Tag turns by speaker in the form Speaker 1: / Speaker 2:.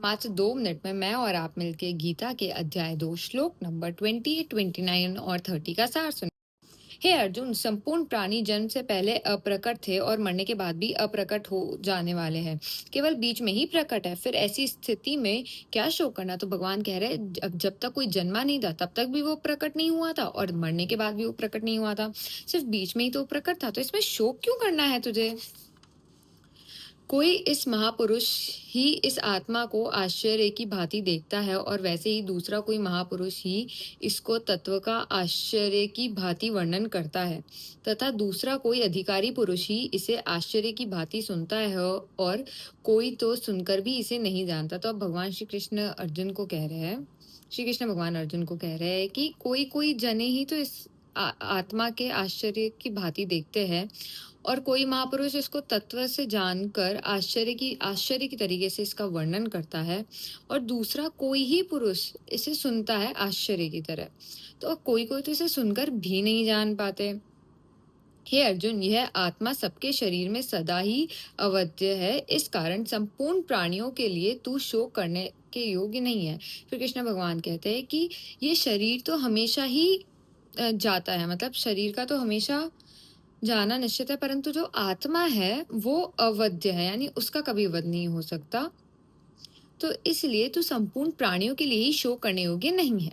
Speaker 1: मात्र 2 मिनट में मैं और आप मिलकर गीता के अध्याय 2 श्लोक नंबर 28, 29 और 30 का सार सुने। हे अर्जुन, संपूर्ण प्राणी जन्म से पहले अप्रकट थे और मरने के बाद भी अप्रकट हो जाने वाले हैं। केवल बीच में ही प्रकट है। फिर ऐसी स्थिति में क्या शोक करना? तो भगवान कह रहे हैं, जब तक कोई जन्मा नहीं था तब तक भी वो प्रकट नहीं हुआ था और मरने के बाद भी वो प्रकट नहीं हुआ था। सिर्फ बीच में ही तो प्रकट था, तो इसमें शोक क्यों करना है तुझे? कोई इस महापुरुष ही इस आत्मा को आश्चर्य की भांति देखता है और वैसे ही दूसरा कोई महापुरुष ही इसको तत्व का आश्चर्य की भांति वर्णन करता है तथा दूसरा कोई अधिकारी पुरुष ही इसे आश्चर्य की भांति सुनता है और कोई तो सुनकर भी इसे नहीं जानता। तो अब भगवान श्री कृष्ण अर्जुन को कह रहे हैं, श्री कृष्ण भगवान अर्जुन को कह रहे हैं कि कोई कोई जने ही तो इस आत्मा के आश्चर्य की भांति देखते हैं और कोई महापुरुष इसको तत्व से जानकर आश्चर्य की तरीके से इसका वर्णन करता है और दूसरा कोई ही पुरुष इसे सुनता है आश्चर्य की तरह। तो कोई कोई तो इसे सुनकर भी नहीं जान पाते। हे अर्जुन, यह आत्मा सबके शरीर में सदा ही अवध्य है। इस कारण संपूर्ण प्राणियों के लिए तू शोक करने के योग्य नहीं है। फिर कृष्ण भगवान कहते हैं कि ये शरीर तो हमेशा ही जाता है, मतलब शरीर का तो हमेशा जाना निश्चित है, परंतु जो आत्मा है वो अवध्य है, यानी उसका कभी वध नहीं हो सकता। तो इसलिए तू संपूर्ण प्राणियों के लिए ही शोक करने योग्य नहीं है।